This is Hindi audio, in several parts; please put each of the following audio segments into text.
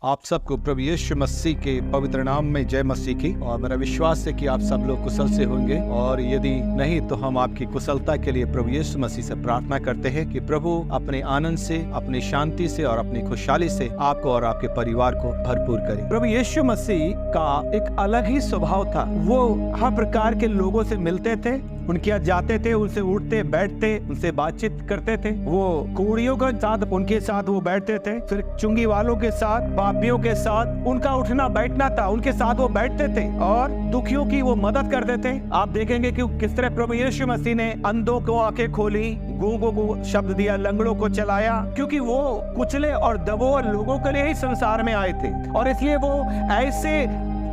आप सबको प्रभु यीशु मसीह के पवित्र नाम में जय मसीह की। और मेरा विश्वास है कि आप सब लोग कुशल से होंगे, और यदि नहीं तो हम आपकी कुशलता के लिए प्रभु यीशु मसीह से प्रार्थना करते हैं कि प्रभु अपने आनंद से, अपनी शांति से और अपनी खुशहाली से आपको और आपके परिवार को भरपूर करे। प्रभु यीशु मसीह का एक अलग ही स्वभाव था। वो हर प्रकार के लोगों से मिलते थे, उनके यहाँ जाते थे, उनसे उठते बैठते, उनसे बातचीत करते थे। वो कुड़ियों के साथ उनके साथ वो बैठते थे, फिर चुंगी वालों के साथ, पापियों के साथ उनका उठना बैठना था, उनके साथ वो बैठते थे और दुखियों की वो मदद करते थे। आप देखेंगे कि किस तरह प्रभु यीशु मसीह ने अंधों को आंखें खोली, गूंगों को शब्द दिया, लंगड़ों को चलाया, क्योंकि वो कुचले और दबोए लोगों के लिए ही संसार में आए थे। और इसलिए वो ऐसे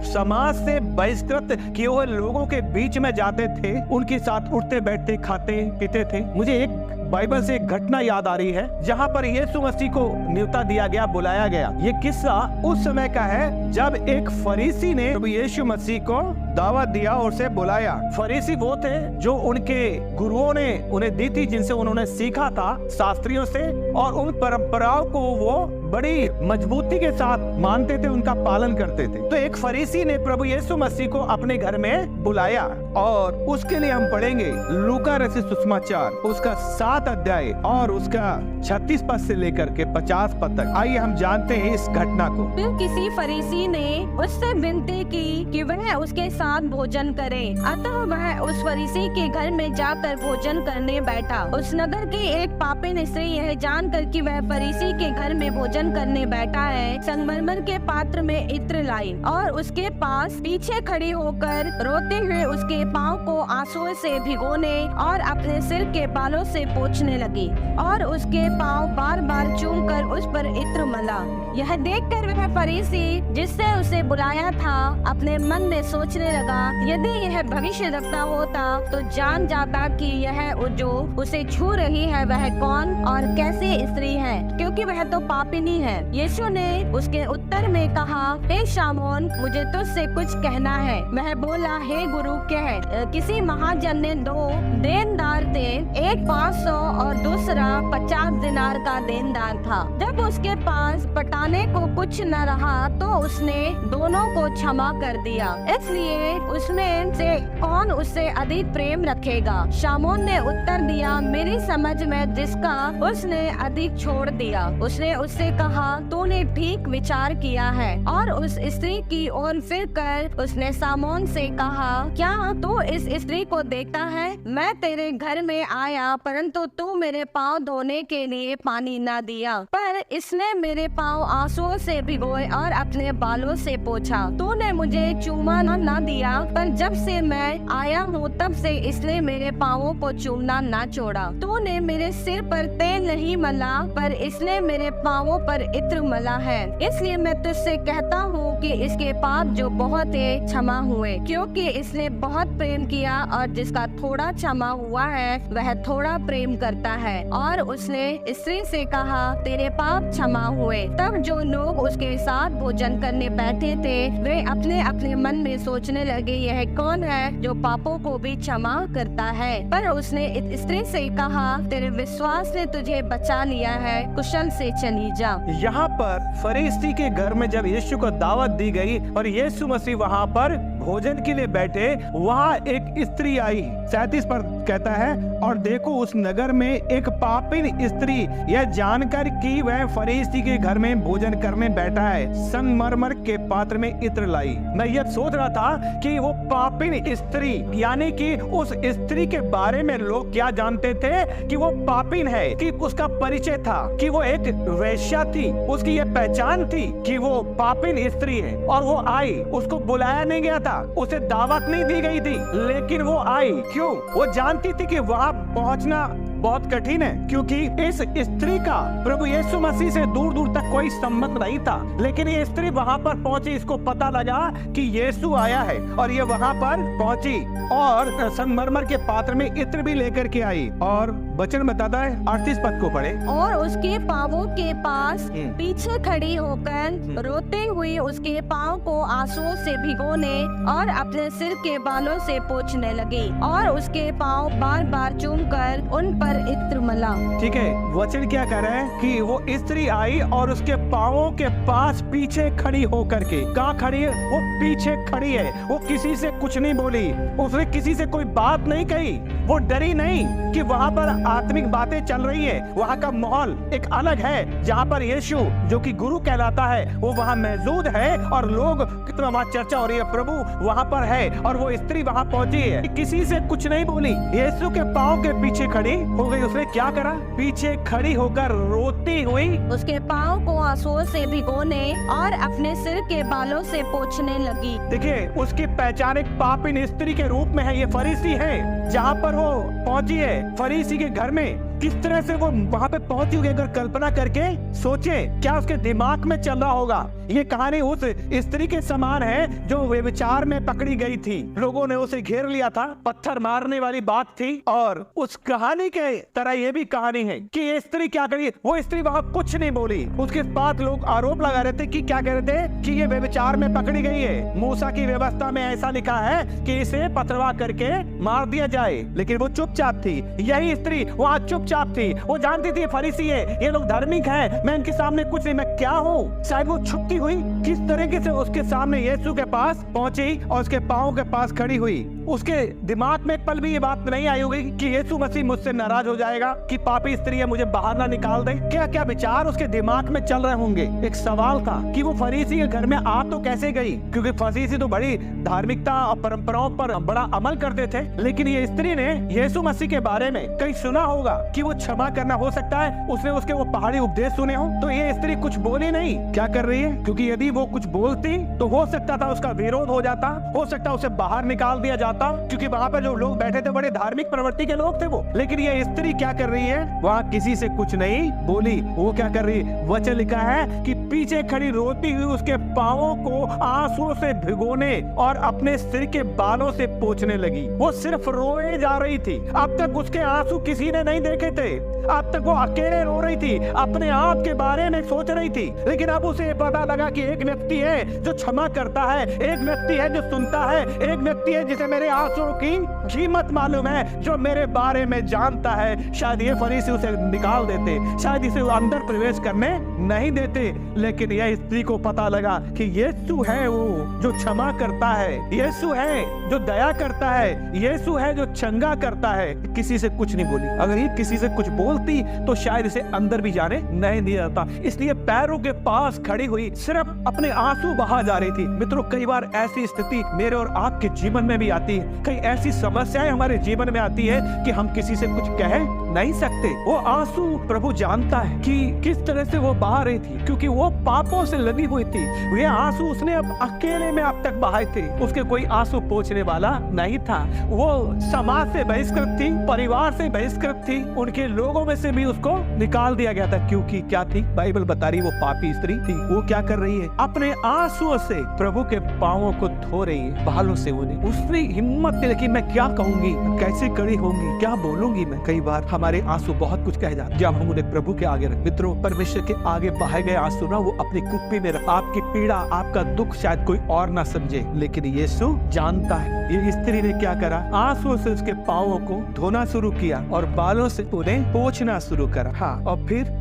समाज से बहिष्कृत किए हुए लोगों के बीच में जाते थे, उनके साथ उठते बैठते खाते पीते थे। मुझे एक बाइबल से एक घटना याद आ रही है जहाँ पर यीशु मसीह को न्योता दिया गया, बुलाया गया। ये किस्सा उस समय का है जब एक फरीसी ने प्रभु यीशु मसीह को दावत दिया और उसे बुलाया। फरीसी वो थे जो उनके गुरुओं ने उन्हें दी थी, जिनसे उन्होंने सीखा था शास्त्रियों से, और उन परंपराओं को वो बड़ी मजबूती के साथ मानते थे, उनका पालन करते थे। तो एक फरीसी ने प्रभु यीशु मसीह को अपने घर में बुलाया, और उसके लिए हम पढ़ेंगे लूका रचित सुसमाचार उसका 7 अध्याय और उसका 36 पद से लेकर के 50 पद तक। आइए हम जानते हैं इस घटना को। फिर किसी फरीसी ने उससे विनती की कि वह उसके साथ भोजन करे। अतः वह उस फरीसी के घर में जाकर भोजन करने बैठा। उस नगर की एक पापिन स्त्री यह जानकर कि वह फरीसी के घर में भोजन करने बैठा है, संगमरमर के पात्र में इत्र लाई और उसके पास पीछे खड़ी होकर रोते हुए उसके पाँव को आंसुओं से भिगोने और अपने सिर के बालों से पोंछने लगी, और उसके पाँव बार बार चूम कर उस पर इत्र मला। यह देखकर वह फरीसी जिससे उसे बुलाया था अपने मन में सोचने लगा, यदि यह भविष्यद्वक्ता होता तो जान जाता कि यह जो उसे छू रही है वह कौन और कैसी स्त्री है, क्योंकि वह तो पापिनी है। यीशु ने उसके उत्तर में कहा, हे शामोन, मुझे तुझसे कुछ कहना है। वह बोला, हे गुरु कह। किसी महाजन ने 2 देनदार थे, एक 500 और दूसरा 50 दिनार का देनदार था। जब उसके पास पटाने को कुछ न रहा तो उसने दोनों को क्षमा कर दिया। इसलिए उसमें से कौन उससे अधिक प्रेम रखेगा? शामोन ने उत्तर दिया, मेरी समझ में जिसका उसने अधिक छोड़ दिया। उसने उससे कहा, तूने ठीक विचार किया है। और उस स्त्री की ओर फिर कर उसने शामोन से कहा, क्या तू इस स्त्री को देखता है? मैं तेरे घर में आया, परंतु तू मेरे पाँव धोने के लिए पानी न दिया, पर इसने मेरे पाँव आंसुओं से भिगोए और अपने बालों से पोंछा। तूने मुझे चूमा न दिया, पर जब से मैं आया हूँ तब से इसने मेरे पाँवों को चूमना न छोड़ा। तूने मेरे सिर पर तेल नहीं मला, पर इसने मेरे पाँवों पर इत्र मला है। इसलिए मैं तुझसे कहता हूँ कि इसके पाप जो बहुत है क्षमा हुए, क्योंकि इसने बहुत प्रेम किया, और जिसका थोड़ा क्षमा हुआ है वह थोड़ा प्रेम करता है। और उसने स्त्री से कहा, तेरे पाप क्षमा हुए। तब जो लोग उसके साथ भोजन करने बैठे थे वे अपने अपने मन में सोचने लगे, यह कौन है जो पापों को भी क्षमा करता है? पर उसने इस स्त्री से कहा, तेरे विश्वास ने तुझे बचा लिया है, कुशल से चली जा। यहाँ पर फरीसी के घर में जब यीशु को दावत दी गई और यीशु मसीह वहाँ पर भोजन के लिए बैठे, वहाँ एक स्त्री आई। 37 पर कहता है, और देखो उस नगर में एक पापिन स्त्री यह जानकर कि वह फरीसी के घर में भोजन करने बैठा है, संगमरमर के पात्र में इत्र लाई। मैं यह सोच रहा था कि वो पापिन स्त्री, यानी कि उस स्त्री के बारे में लोग क्या जानते थे कि वो पापिन है, कि उसका परिचय था कि वो एक वेश्या थी, उसकी ये पहचान थी कि वो पापिन स्त्री है। और वो आई, उसको बुलाया नहीं गया था, उसे दावत नहीं दी गई थी, लेकिन वो आई। क्यों? वो जानती थी कि वहां पहुंचना बहुत कठिन है, क्योंकि इस स्त्री का प्रभु यीशु मसीह से दूर दूर तक कोई संबंध नहीं था। लेकिन ये स्त्री वहां पर पहुंची, इसको पता लगा कि यीशु आया है, और ये वहां पर पहुंची और संगमरमर के पात्र में इत्र भी लेकर के आई। और वचन बताता है, 38 पद को पढ़े, और उसके पाँवों के पास पीछे खड़ी होकर रोते हुए उसके पाँव को आंसुओं से भिगोने और अपने सिर के बालों से पोंछने लगी, और उसके पाँव बार बार चूमकर उन पर पर इत्र मला। ठीक है, वचन क्या कह रहा है कि वो स्त्री आई और उसके पांवों के पास पीछे खड़ी होकर के, कहाँ खड़ी है? वो पीछे खड़ी है। वो किसी से कुछ नहीं बोली, उसने किसी से कोई बात नहीं कही, वो डरी नहीं कि वहाँ पर आत्मिक बातें चल रही है। वहाँ का माहौल एक अलग है, जहाँ पर यीशु जो कि गुरु कहलाता है वो वहाँ मौजूद है और लोग कितना वहाँ चर्चा हो रही है, प्रभु वहाँ पर है और वो स्त्री वहाँ पहुंची है, किसी से कुछ नहीं बोली, यीशु के पाँव के पीछे खड़ी हो गई। उसने क्या करा? पीछे खड़ी होकर रोती हुई उसके पाँव को आंसुओं से भिगोने और अपने सिर के बालों से पोंछने लगी। देखिए, उसकी पहचान एक पापिन स्त्री के रूप में है। ये फरीसी है, जहाँ पर वो पहुंची है, फरीसी के घर में। किस तरह से वो वहाँ पे पहुंची होगी, अगर कल्पना करके सोचे क्या उसके दिमाग में चल रहा होगा। ये कहानी उस स्त्री के समान है जो व्यभिचार में पकड़ी गई थी, लोगों ने उसे घेर लिया था, पत्थर मारने वाली बात थी। और उस कहानी के तरह ये भी कहानी है कि ये स्त्री क्या करी? वो स्त्री वहाँ कुछ नहीं बोली। उसके बाद लोग आरोप लगा रहे थे कि क्या कह रहे थे कि ये व्यभिचार में पकड़ी गई है। मूसा की व्यवस्था में ऐसा लिखा है कि इसे पथरवा करके मार दिया जाए, लेकिन वो चुपचाप थी। यही स्त्री वहाँ चुपचाप थी, वो जानती थी फरीसी है, ये लोग धार्मिक हैं, मैं इनके सामने कुछ नहीं, मैं क्या हूँ। शायद वो छुपती हुई किस तरीके से उसके सामने यीशु के पास पहुंची और उसके पाँव के पास खड़ी हुई। उसके दिमाग में एक पल भी ये बात नहीं आई होगी कि यीशु मसीह मुझसे नाराज हो जाएगा, कि पापी स्त्री है, मुझे बाहर ना निकाल दे। क्या क्या विचार उसके दिमाग में चल रहे होंगे। एक सवाल था कि वो फरीसी के घर में आ तो कैसे गई, क्योंकि फरीसी तो बड़ी धार्मिकता और परंपराओं पर बड़ा अमल करते थे। लेकिन ये स्त्री ने यीशु मसीह के बारे में कहीं सुना होगा कि वो क्षमा करना, हो सकता है उसने उसके वो पहाड़ी उपदेश सुने हो। तो ये स्त्री कुछ बोली नहीं, क्या कर रही है? क्योंकि यदि वो कुछ बोलती तो हो सकता था उसका विरोध हो जाता, हो सकता उसे बाहर निकाल दिया जाता, क्योंकि वहाँ पर जो लोग बैठे थे बड़े धार्मिक प्रवृत्ति के लोग थे वो। लेकिन ये स्त्री क्या कर रही है? वहाँ किसी से कुछ नहीं बोली। वो क्या कर रही? वचन लिखा है कि पीछे खड़ी रोती हुई उसके पांवों को आंसुओं से भिगोने और अपने सिर के बालों से पोंछने लगी। वो सिर्फ रोए जा रही थी। अब तक उसके आंसू किसी ने नहीं देखे थे, अब तक वो अकेले रो रही थी, अपने आप के बारे में सोच रही थी। लेकिन अब उसे पता लगा कि एक व्यक्ति है जो क्षमा करता है, एक व्यक्ति है जो सुनता है, एक व्यक्ति है जिसे मेरे आंसुओं की कीमत मालूम है, जो मेरे बारे में जानता है। शायद ये फरीसी उसे निकाल देते, शायद इसे अंदर प्रवेश करने नहीं देते, लेकिन यह स्त्री को पता लगा कि यीशु है वो जो क्षमा करता है, यीशु है जो दया करता है, यीशु है जो चंगा करता है। किसी से कुछ नहीं बोली। अगर ये किसी से कुछ बोलती तो शायद इसे अंदर भी जाने नहीं दिया जाता। इसलिए पैरों के पास खड़ी हुई सिर्फ अपने आंसू बहा जा रही थी। मित्रों, कई बार ऐसी स्थिति मेरे और आपके जीवन में भी आती है। कई ऐसी समस्याएं हमारे जीवन में आती है कि हम किसी से कुछ कह नहीं सकते। वो आंसू प्रभु जानता है कि किस तरह से वो बहा रही थी, क्योंकि वो पापों से लदी हुई थी। वे आंसू उसने अब अकेले में अब तक बहाए थे, उसके कोई आंसू पोंछने वाला नहीं था। वो समाज से बहिष्कृत थी, परिवार से बहिष्कृत थी, उनके लोगों में से भी उसको निकाल दिया गया था। क्योंकि क्या थी? बाइबल बता रही वो पापी स्त्री थी। वो क्या कर रही है? अपने आंसुओं से प्रभु के पांवों को धो रही है, बालों से उन्हें। उसने हिम्मत नहीं रखी, मैं क्या कहूंगी, कैसे खड़ी होंगी, क्या बोलूंगी मैं। कई बार हमारे आंसू बहुत कुछ कह जाते जब हम उन्हें प्रभु के आगे रख। मित्रों, परमेश्वर के आगे बहाए गए आंसू ना वो अपनी कुप्पी में रख। आपकी पीड़ा, आपका दुख शायद कोई और ना समझे, लेकिन यीशु जानता है। ये स्त्री ने क्या करा? आंसुओं से उसके पांवों को धोना शुरू किया और बालों से उन्हें पोंछना शुरू करा। हाँ,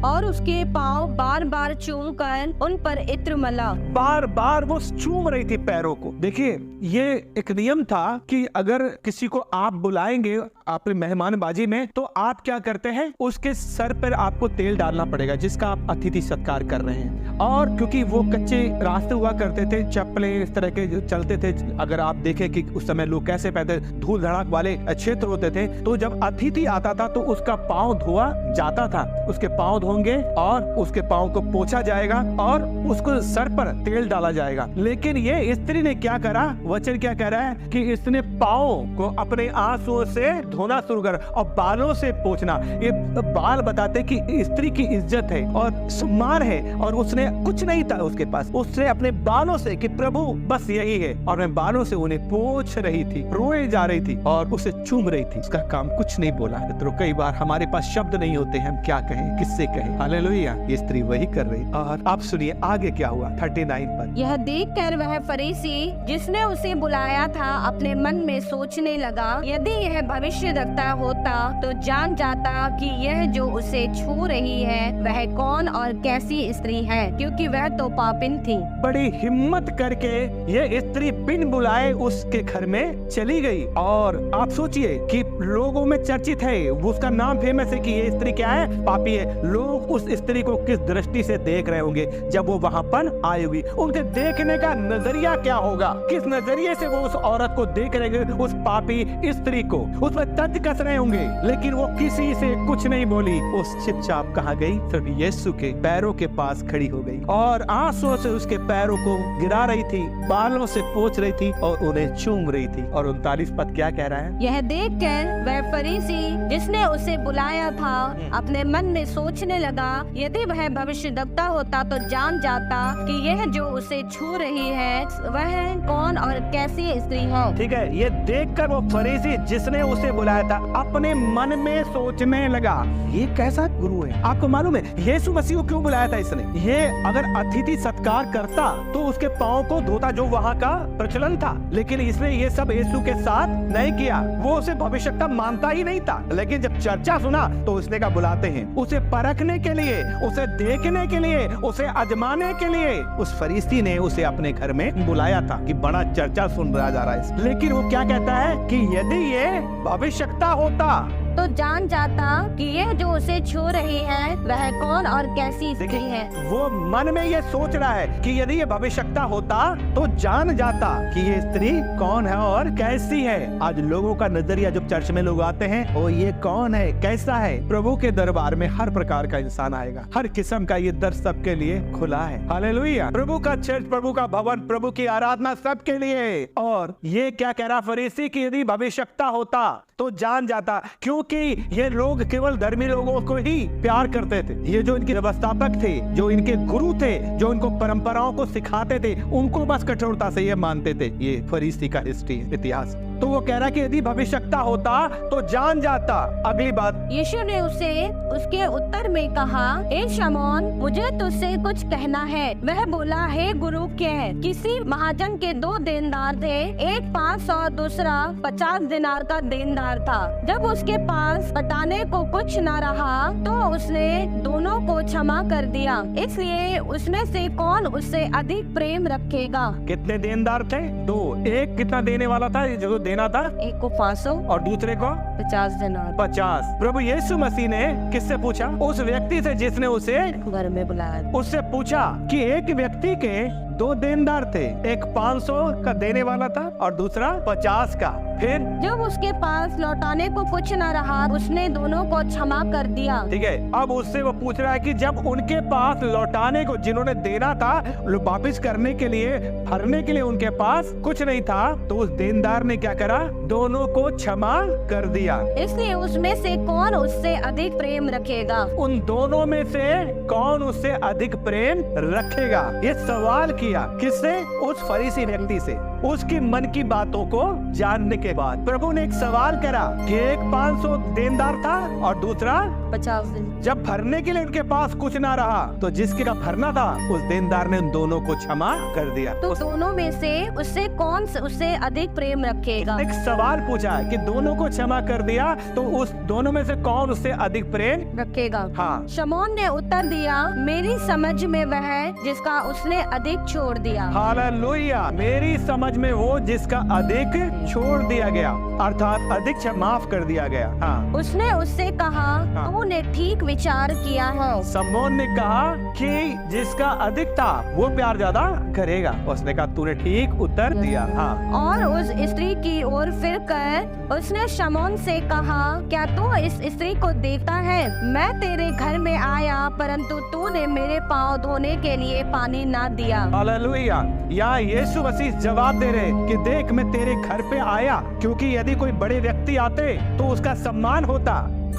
और उसके पांव बार बार चूम कर उन पर इत्र मला। बार बार वो चूम रही थी पैरों को। देखिए, ये एक नियम था कि अगर किसी को आप बुलाएंगे अपनी मेहमानबाजी में, तो आप क्या करते हैं? उसके सर पर आपको तेल डालना पड़ेगा, जिसका आप अतिथि सत्कार कर रहे हैं। और क्योंकि वो कच्चे रास्ते हुआ करते थे, चप्पलें इस तरह के जो चलते थे, अगर आप देखें कि उस समय लोग कैसे पहनते, धूल धड़ाक वाले क्षेत्र होते थे, तो जब अतिथि आता था तो उसका पांव धोआ जाता था। उसके पांव धोंगे और उसके पांव को पोंछा जाएगा और उसको सर पर तेल डाला जाएगा। लेकिन ये स्त्री ने क्या करा? वचन क्या कह रहा है कि इसने पांव को अपने आंसुओं से धोना शुरू कर और बालों से पोंछना। ये बाल बताते कि स्त्री की इज्जत है और सम्मान है, और उसने कुछ नहीं था उसके पास, उसने अपने बालों से कि प्रभु बस यही है, और मैं बालों से उन्हें पोंछ रही थी, रोए जा रही थी और उसे चूम रही थी। उसका काम कुछ नहीं बोला। तो कई बार हमारे पास शब्द नहीं होते, हम क्या कहें, किससे कहें। हालेलुया, ये स्त्री वही कर रही। और आप सुनिए आगे क्या हुआ 39 पर। यह देखकर वह फरीसी फरीसी जिसने उसे बुलाया था अपने मन में सोचने लगा, यदि यह भविष्यद्वक्ता होता तो जान जाता कि यह जो उसे छू रही है वह कौन और कैसी स्त्री है, क्योंकि वह तो पापिन थी। बड़ी हिम्मत करके ये स्त्री बिन बुलाए उसके घर में चली गई। और आप सोचिए कि लोगों में चर्चित है, उसका नाम फेमस है कि ये स्त्री क्या है, पापी है। लोग उस स्त्री को किस दृष्टि से देख रहे होंगे जब वो वहाँ पर आई होगी, उनके देखने का नजरिया क्या होगा, किस नजरिए से वो उस औरत को देख रहे होंगे, उस पापी स्त्री को, उस पर तंज कस रहे होंगे। लेकिन वो किसी से कुछ नहीं बोली, उस चुपचाप कहाँ गई, सिर्फ यीशु के पैरों के पास खड़ी हो गई और आंसुओं से उसके पैरों को गिरा रही थी, बालों से पोंछ रही थी और उन्हें चूम रही थी। और 39 पद क्या कह रहा है, यह देखकर वह फरीसी जिसने उसे बुलाया था अपने मन में सोचने लगा, यदि वह भविष्यद्वक्ता होता तो जान जाता कि यह जो उसे छू रही है वह कौन और कैसी स्त्री है। ठीक है, ये देखकर वो फरीसी जिसने उसे बुलाया था अपने मन में सोचने लगा, ये कैसा गुरु है। आपको मालूम है यीशु मसीह को क्यों बुलाया था इसने? ये अगर अतिथि सत्कार करता तो उसके पांव को धोता, जो वहाँ का प्रचलन था, लेकिन इसने ये सब यीशु के साथ नहीं किया। वो उसे भविष्यद्वक्ता मानता ही नहीं था, लेकिन जब चर्चा सुना तो उसने कहा बुलाते हैं, उसे परखने के लिए, उसे देखने के लिए, उसे आजमाने के लिए उस फरीसी ने उसे अपने घर में बुलाया था कि बड़ा चर्चा सुन रहा जा रहा है। लेकिन वो क्या कहता है कि यदि ये भविष्यद्वक्ता होता तो जान जाता कि यह जो उसे छू रही है वह कौन और कैसी स्त्री है। वो मन में ये सोच रहा है कि यदि ये भविष्यद्वक्ता होता तो जान जाता कि ये स्त्री कौन है और कैसी है। आज लोगों का नजरिया, जब चर्च में लोग आते हैं, ओ ये कौन है, कैसा है। प्रभु के दरबार में हर प्रकार का इंसान आएगा, हर किस्म का ये दर सबके लिए खुला है। हालेलुया। प्रभु का चर्च, प्रभु का भवन, प्रभु की आराधना सबके लिए। और ये क्या कह रहा फरीसी कि यदि भविष्यद्वक्ता होता तो जान जाता, क्योंकि ये लोग केवल धर्मी लोगों को ही प्यार करते थे। ये जो इनके व्यवस्थापक थे, जो इनके गुरु थे, जो इनको परंपराओं को सिखाते थे, उनको बस कठोरता से ये मानते थे। ये फरीसी का हिस्ट्री, इतिहास। तो वो कह रहा कि यदि भविष्यद्वक्ता होता तो जान जाता। अगली बात, यीशु ने उसे उसके उत्तर में कहा, ए शमौन, मुझे तुझसे कुछ कहना है। वह बोला, हे गुरु कह। किसी महाजन के 2 देनदार थे, एक 500 और दूसरा 50 दिनार का देनदार था। जब उसके पास लौटाने को कुछ न रहा तो उसने दोनों को क्षमा कर दिया। इसलिए उसमें से कौन उससे अधिक प्रेम रखेगा। कितने देनदार थे? 2। एक कितना देने वाला था, जो देना था? एक को 500 और दूसरे को 50 दिनार। 50। प्रभु यीशु मसीह ने किससे पूछा? उस व्यक्ति से जिसने उसे घर में बुलाया। उससे पूछा कि एक व्यक्ति के 2 देनदार थे, एक 500 का देने वाला था और दूसरा 50 का। फिर जब उसके पास लौटाने को कुछ न रहा उसने दोनों को क्षमा कर दिया। ठीक है, अब उससे वो पूछ रहा है कि जब उनके पास लौटाने को, जिन्होंने देना था, वापिस करने के लिए, भरने के लिए उनके पास कुछ नहीं था, तो उस देनदार ने क्या करा? दोनों को क्षमा कर दिया। इसलिए उसमें से कौन उससे अधिक प्रेम रखेगा। उन दोनों में से कौन उससे अधिक प्रेम रखेगा, ये सवाल किया। किससे? उस फरीसी व्यक्ति से। उसकी मन की बातों को जानने के बाद प्रभु ने एक सवाल करा कि एक 500 देनदार था और दूसरा 50 दिन। जब भरने के लिए उनके पास कुछ ना रहा तो जिसके का भरना था उस देनदार ने उन दोनों को क्षमा कर दिया। तो दोनों में से उससे कौन उससे अधिक प्रेम रखेगा। एक सवाल पूछा है कि दोनों को क्षमा कर दिया, तो उस दोनों में से कौन उससे अधिक प्रेम रखेगा। हाँ। शमौन ने उत्तर दिया, मेरी समझ में वह जिसका उसने अधिक छोड़ दिया। हालेलुया। मेरी समझ में वो जिसका अधिक छोड़ दिया गया, अर्थात अधिक माफ कर दिया गया। हाँ। उसने उससे कहा, तूने ठीक विचार किया है। शमौन ने कहा कि जिसका अधिक था वो प्यार ज्यादा करेगा। उसने कहा तूने ठीक उत्तर दिया। हाँ। और उस स्त्री की ओर फिर कर उसने शमौन से कहा, क्या तू इस स्त्री को देखता है? मैं तेरे घर में आया परंतु तूने मेरे पाँव धोने के लिए पानी ना दिया। हालेलुया। यहाँ यीशु मसीह जवाब दे रहे कि देख, मैं तेरे घर पे आया, क्योंकि यदि कोई बड़े व्यक्ति आते तो उसका सम्मान होता,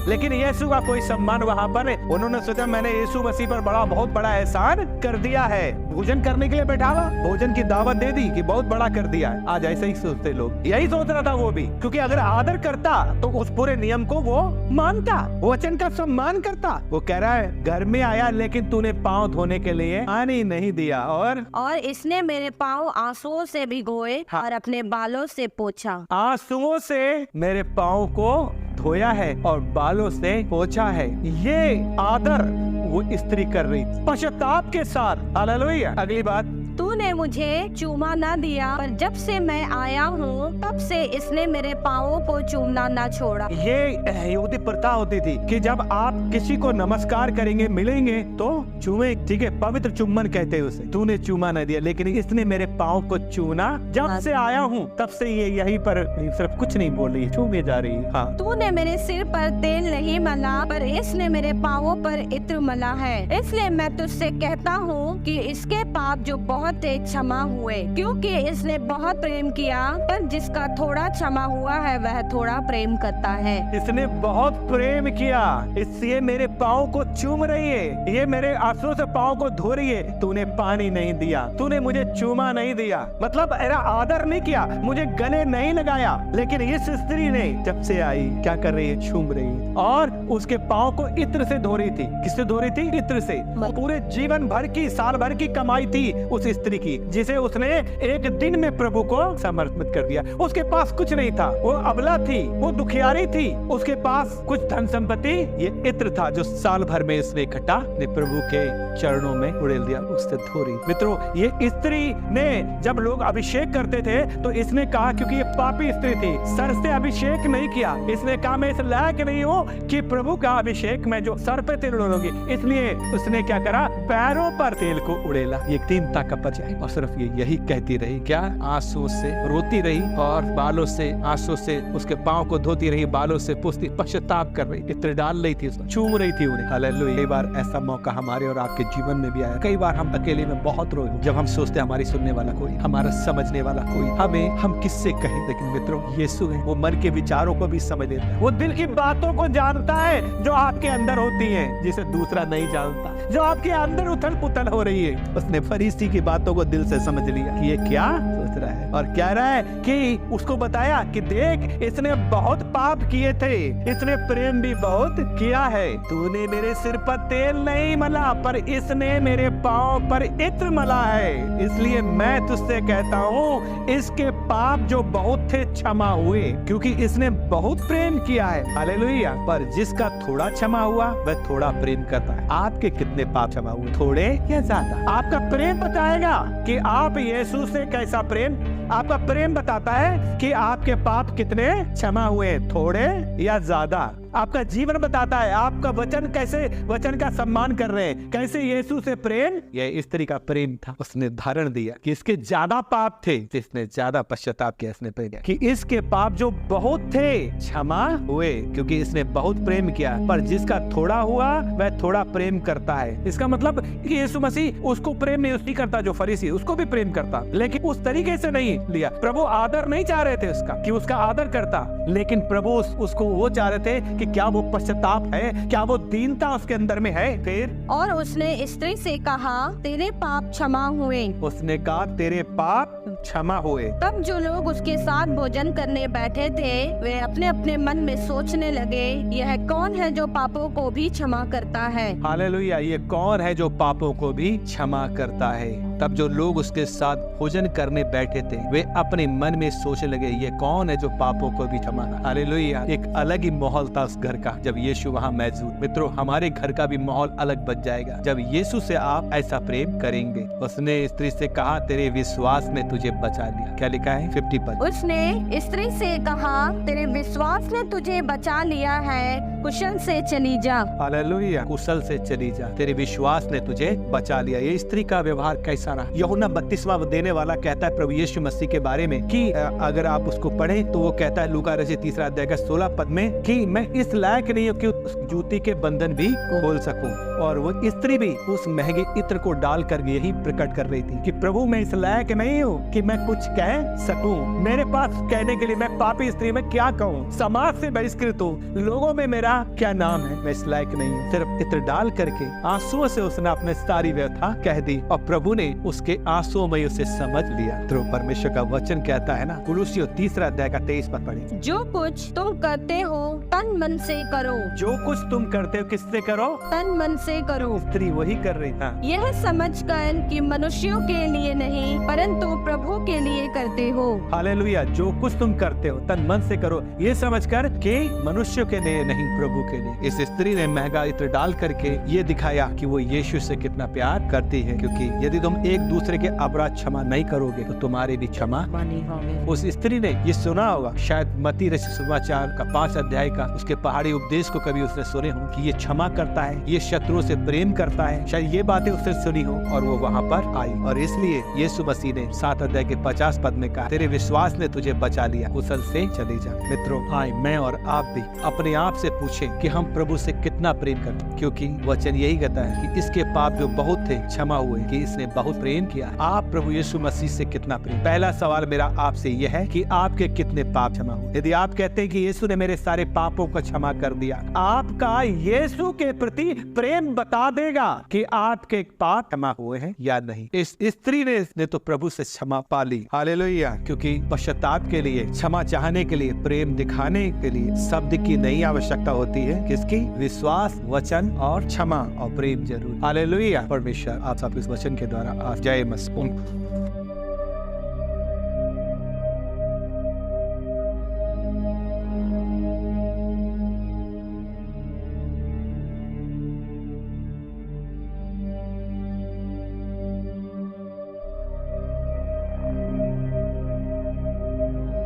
लेकिन यीशु का कोई सम्मान वहाँ पर उन्होंने सोचा मैंने यीशु मसीह पर बहुत बड़ा एहसान कर दिया है, भोजन करने के लिए बैठावा, भोजन की दावत दे दी कि बहुत बड़ा कर दिया है। आज ऐसे ही सोचते लोग, यही सोच रहा था वो भी, क्योंकि अगर आदर करता तो उस पूरे नियम को वो मानता, वचन का सम्मान करता। वो कह रहा है घर में आया लेकिन तूने पाँव धोने के लिए पानी नहीं दिया, और इसने मेरे पाँव आंसुओं से भिगोए और अपने बालों से पोंछा। आंसुओं से मेरे पाँव को धोया है और बालों से पोंछा है। ये आदर वो स्त्री कर रही पश्चाताप के साथ। हालेलुया। अगली बात, तूने मुझे चूमा न दिया, पर जब से मैं आया हूँ तब से इसने मेरे पाँवों को चूमना न छोड़ा। ये यहूदी प्रथा होती थी कि जब आप किसी को नमस्कार करेंगे, मिलेंगे तो चूमे, ठीक है, पवित्र चुम्बन कहते हैं उसे। तूने चूमा न दिया, लेकिन इसने मेरे पाँव को चूना। जब से आया हूँ तब से ये यहीं पर सिर्फ कुछ नहीं बोल रही, चूमे जा रही है। हाँ, तूने मेरे सिर पर तेल नहीं मला, पर इसने मेरे पाँवों पर इत्र मला है। इसलिए मैं तुझसे कहता हूँ कि इसके पाप जो बहुत क्षमा हुए, क्योंकि इसने बहुत प्रेम किया। पर जिसका थोड़ा क्षमा हुआ है वह थोड़ा प्रेम करता है। इसने बहुत प्रेम किया, इसलिए मेरे पाँव को चूम रही है, ये मेरे आंसुओं से पाँव को धो रही है। तूने पानी नहीं दिया, तूने मुझे चूमा नहीं दिया, मतलब मेरा आदर नहीं किया, मुझे गले नहीं लगाया। लेकिन इस स्त्री ने जब से आई क्या कर रही है, चूम रही है और उसके पाँव को इत्र से धो रही थी। किससे धो रही थी? इत्र से। पूरे जीवन भर की, साल भर की कमाई थी उस स्त्री की, जिसे उसने एक दिन में प्रभु को समर्पित कर दिया। उसके पास कुछ नहीं था, वो अबला थी, वो दुखियारी थी, उसके पास कुछ धन संपत्ति, ये इत्र था जो साल भर में इसने इकट्ठा ने प्रभु के चरणों में उड़ेल दिया, उससे धोरी। मित्रों, ये स्त्री ने जब लोग अभिषेक करते थे तो इसने कहा, क्योंकि ये पापी स्त्री थी, सर से अभिषेक नहीं किया। इसने कहा मैं इस लायक नहीं हूँ कि प्रभु का अभिषेक मैं जो सर पे तेल उड़ाऊंगी, इसलिए उसने क्या करा, पैरों पर तेल को उड़ेला। ये दीनता का परिचय, और सिर्फ ये यही कहती रही, क्या, आंसू से रोती रही और बालों से, आंसू से उसके पाँव को धोती रही, बालों से पूछती, पश्चाताप कर रही, इत्र डाल रही थी, उसको चूम रही थी उन्हें। हालेलुया। कई बार ऐसा मौका हमारे और आपके जीवन में भी आया। कई बार हम अकेले में बहुत रोए, जब हम सोचते हमारी सुनने वाला कोई, हमारा समझने वाला कोई, हम किससे कहें। लेकिन मित्रों, यीशु है, वो मन के विचारों को भी समझ लेता है, वो दिल की बातों को जानता है जो आपके अंदर होती है, जिसे दूसरा नहीं जानता, जो आपके अंदर उथल पुथल हो रही है। उसने फरीसी की बातों को दिल से समझ लिया कि ये क्या सोच रहा है, और कह रहा है कि उसको बताया कि देख, इसने बहुत पाप किए थे, इसने प्रेम भी बहुत किया है। तूने मेरे सिर पर तेल नहीं मला, पर इसने मेरे पाँव पर इत्र मला है। इसलिए मैं तुझसे कहता हूँ, इसके पाप जो बहुत थे क्षमा हुए, क्योंकि इसने बहुत प्रेम किया है। हालेलुया। पर जिसका थोड़ा क्षमा हुआ वह थोड़ा प्रेम करता है। आपके कितने पाप क्षमा हुए, थोड़े या ज्यादा? आपका प्रेम बताएगा कि आप यीशु से कैसा प्रेम, आपका प्रेम बताता है कि आपके पाप कितने क्षमा हुए, थोड़े या ज्यादा। आपका जीवन बताता है, आपका वचन कैसे, वचन का सम्मान कर रहे हैं, कैसे यीशु से प्रेम। यह स्त्री का प्रेम था, उसने धारण दिया कि इसके ज्यादा पाप थे, जिसने ज्यादा पश्चाताप किया, इसने प्रेम किया कि इसके पाप जो बहुत थे क्षमा हुए, क्योंकि इसने बहुत प्रेम किया। पर जिसका थोड़ा हुआ वह थोड़ा प्रेम करता है। इसका मतलब कि यीशु मसीह उसको प्रेम नहीं करता, जो फरीसी, उसको भी प्रेम करता, लेकिन उस तरीके से नहीं लिया। प्रभु आदर नहीं चाह रहे थे उसका, कि उसका आदर करता, लेकिन प्रभु उसको वो चाह रहे थे कि क्या वो पश्चाताप है, क्या वो दीनता उसके अंदर में है। फिर और उसने स्त्री से कहा, तेरे पाप क्षमा हुए। उसने कहा, तेरे पाप क्षमा हुए। तब जो लोग उसके साथ भोजन करने बैठे थे वे अपने अपने मन में सोचने लगे, यह कौन है जो पापों को भी क्षमा करता है। हालेलुया। ये कौन है जो पापों को भी क्षमा करता है। तब जो लोग उसके साथ भोजन करने बैठे थे वे अपने मन में सोचने लगे, ये कौन है जो पापों को भी क्षमा। हालेलुया। एक अलग ही माहौल था उस घर का जब यीशु वहाँ मौजूद। मित्रों, हमारे घर का भी माहौल अलग बन जाएगा जब यीशु से आप ऐसा प्रेम करेंगे। उसने स्त्री से कहा, तेरे विश्वास ने तुझे बचा लिया। क्या लिखा है 50 पर? उसने स्त्री से कहा, तेरे विश्वास ने तुझे बचा लिया है, कुशल से चली जा। हालेलुया। कुशल से चली जा, तेरे विश्वास ने तुझे बचा लिया। ये स्त्री का व्यवहार कैसा सारा। यूहन्ना 32वां देने वाला कहता है प्रभु यीशु मसीह के बारे में कि अगर आप उसको पढ़ें तो वो कहता है लूका रचित 3 अध्याय का 16 पद में कि मैं इस लायक नहीं हूँ कि उस जूती के बंधन भी खोल सकूं। और वो स्त्री भी उस महंगे इत्र को डालकर यही प्रकट कर रही थी कि प्रभु मैं इस लायक नहीं हूँ कि मैं कुछ कह सकूं। मेरे पास कहने के लिए मैं पापी स्त्री में क्या कहूँ, समाज से बहिष्कृत हूँ, लोगों में मेरा क्या नाम है, मैं इस लायक नहीं हूँ। सिर्फ इत्र डाल करके आंसुओं से उसने अपने सारी व्यथा कह दी और प्रभु ने उसके आंसुओं में उसे समझ लिया। तो परमेश्वर का वचन कहता है ना, कुलुसियों 3 अध्याय का 23 पद पढ़े, जो कुछ तुम करते हो तन मन से करो। जो कुछ तुम करते हो किससे करो, तन मन से करो। स्त्री वही कर रही था। यह समझकर कि मनुष्यों के लिए नहीं परंतु प्रभु के लिए करते हो। हालेलुया। जो कुछ तुम करते हो तन मन से करो, ये समझकर कि मनुष्यों के लिए नहीं प्रभु के लिए। इस स्त्री ने महंगा इत्र डाल करके ये दिखाया कि वो यीशु से कितना प्यार करती है, क्योंकि यदि तुम एक दूसरे के अपराध क्षमा नहीं करोगे तो तुम्हारे भी क्षमा नहीं होंगे। उस स्त्री ने ये सुना होगा, शायद मत्ती रचित सुसमाचार का 5 अध्याय का उसके पहाड़ी उपदेश को कभी उसने सुने हो कि ये क्षमा करता है, ये शत्रुओं से प्रेम करता है, शायद ये बातें उसने सुनी हो और वो वहाँ पर आई। और इसलिए यीशु मसीह ने 7 अध्याय के 50 पद में कहा, तेरे विश्वास ने तुझे बचा लिया, कुशल से चले जा। मित्रों, आए मैं और आप भी अपने आप से पूछें कि हम प्रभु से कितना प्रेम करते हैं, क्योंकि वचन यही कहता है कि इसके पाप जो बहुत थे क्षमा हुए, कि इसने बहुत प्रेम किया। आप प्रभु यीशु मसीह से कितना प्रेम। पहला सवाल मेरा आपसे यह है कि आपके कितने पाप क्षमा हुए। यदि आप कहते हैं कि यीशु ने मेरे सारे पापों को क्षमा कर दिया, आपका यीशु के प्रति प्रेम बता देगा कि आपके पाप क्षमा हुए हैं या नहीं। इस स्त्री ने तो प्रभु से क्षमा पा ली। हालेलुया। क्योंकि पश्चाताप के लिए, क्षमा चाहने के लिए, प्रेम दिखाने के लिए शब्द की नहीं आवश्यकता होती है। किसकी? विश्वास, वचन और क्षमा और प्रेम जरूर। हालेलुया। परमेश्वर आप सब इस वचन के द्वारा जय मसीह।